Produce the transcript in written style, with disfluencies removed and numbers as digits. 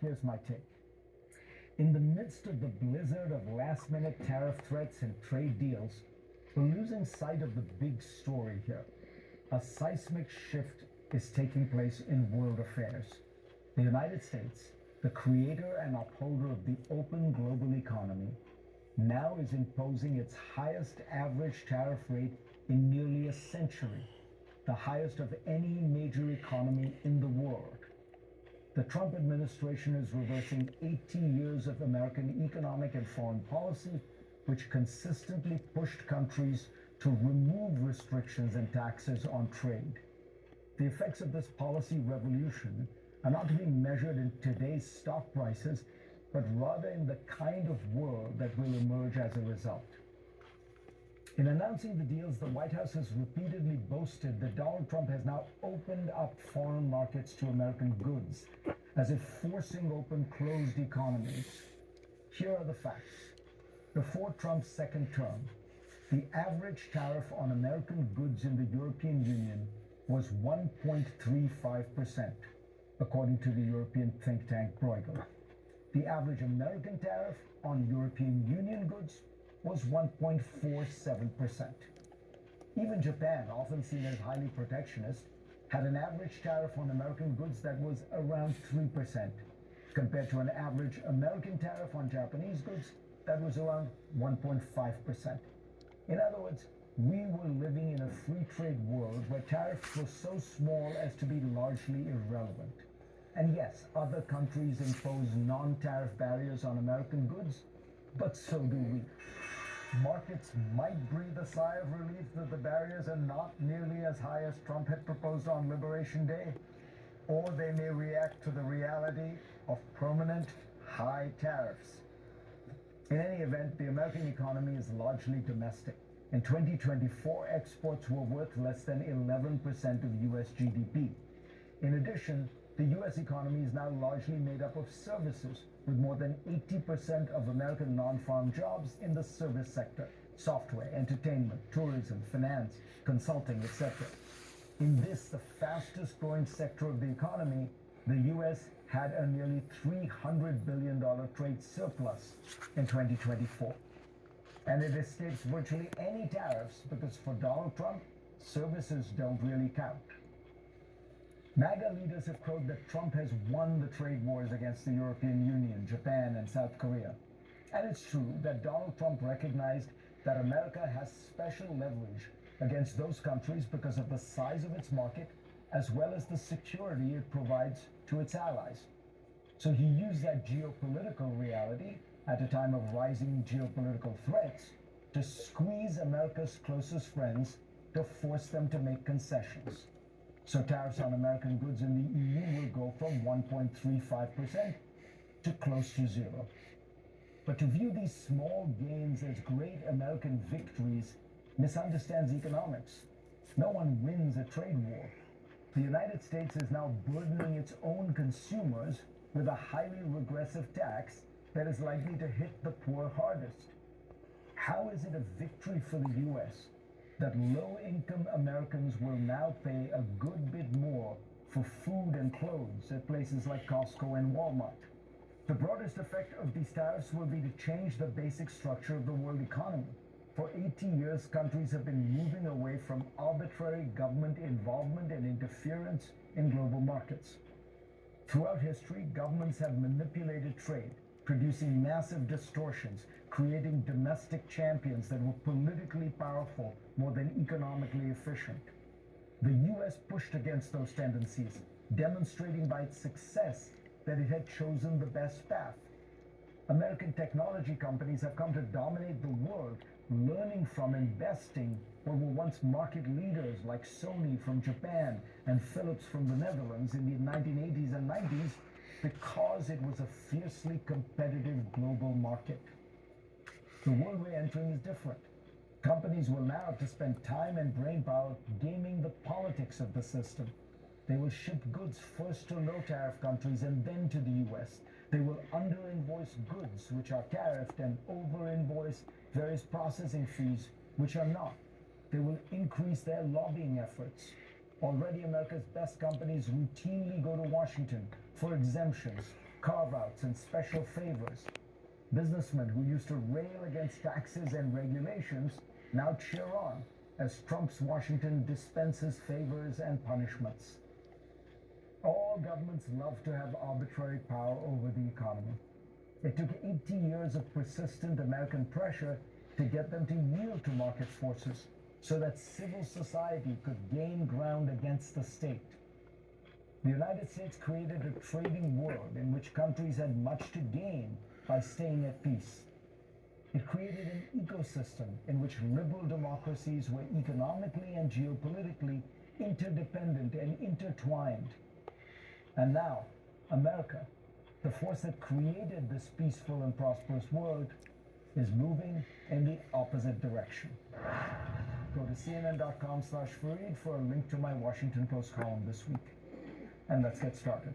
Here's my take. In the midst of the blizzard of last-minute tariff threats and trade deals, we're losing sight of the big story here. A seismic shift is taking place in world affairs. The United States, the creator and upholder of the open global economy, now is imposing its highest average tariff rate in nearly a century, the highest of any major economy in the world. The Trump administration is reversing 80 years of American economic and foreign policy, which consistently pushed countries to remove restrictions and taxes on trade. The effects of this policy revolution are not to be measured in today's stock prices, but rather in the kind of world that will emerge as a result. In announcing the deals, the White House has repeatedly boasted that Donald Trump has now opened up foreign markets to American goods, as if forcing open closed economies. Here are the facts. Before Trump's second term, the average tariff on American goods in the European Union was 1.35%, according to the European think tank Bruegel. The average American tariff on European Union goods was 1.47%. Even Japan, often seen as highly protectionist, had an average tariff on American goods that was around 3%, compared to an average American tariff on Japanese goods that was around 1.5%. In other words, we were living in a free trade world where tariffs were so small as to be largely irrelevant. And yes, other countries impose non-tariff barriers on American goods, but so do we. Markets might breathe a sigh of relief that the barriers are not nearly as high as Trump had proposed on Liberation Day, or they may react to the reality of permanent high tariffs. In any event, the American economy is largely domestic. In 2024, exports were worth less than 11% of U.S. GDP. In addition, the U.S. economy is now largely made up of services, with more than 80% of American non-farm jobs in the service sector: software, entertainment, tourism, finance, consulting, etc. In this, the fastest growing sector of the economy, the U.S. had a nearly $300 billion trade surplus in 2024. And it escapes virtually any tariffs because for Donald Trump, services don't really count. MAGA leaders have crowed that Trump has won the trade wars against the European Union, Japan, and South Korea. And it's true that Donald Trump recognized that America has special leverage against those countries because of the size of its market, as well as the security it provides to its allies. So he used that geopolitical reality at a time of rising geopolitical threats to squeeze America's closest friends to force them to make concessions. So tariffs on American goods in the EU will go from 1.35% to close to zero. But to view these small gains as great American victories misunderstands economics. No one wins a trade war. The United States is now burdening its own consumers with a highly regressive tax that is likely to hit the poor hardest. How is it a victory for the U.S. that low-income Americans will now pay a good bit more for food and clothes at places like Costco and Walmart? The broadest effect of these tariffs will be to change the basic structure of the world economy. For 80 years, countries have been moving away from arbitrary government involvement and interference in global markets. Throughout history, governments have manipulated trade, producing massive distortions, creating domestic champions that were politically powerful more than economically efficient. The U.S. pushed against those tendencies, demonstrating by its success that it had chosen the best path. American technology companies have come to dominate the world, learning from investing what were once market leaders like Sony from Japan and Philips from the Netherlands in the 1980s and 90s because it was a fiercely competitive global market. The world we're entering is different. Companies will now have to spend time and brainpower gaming the politics of the system. They will ship goods first to low-tariff countries and then to the U.S. They will under-invoice goods, which are tariffed, and over-invoice various processing fees, which are not. They will increase their lobbying efforts. Already, America's best companies routinely go to Washington for exemptions, carve-outs and special favors. Businessmen who used to rail against taxes and regulations now cheer on as Trump's Washington dispenses favors and punishments. All governments love to have arbitrary power over the economy. It took 80 years of persistent American pressure to get them to yield to market forces so that civil society could gain ground against the state. The United States created a trading world in which countries had much to gain by staying at peace. It created an ecosystem in which liberal democracies were economically and geopolitically interdependent and intertwined. And now, America, the force that created this peaceful and prosperous world, is moving in the opposite direction. Go to CNN.com/Fareed for a link to my Washington Post column this week. And let's get started.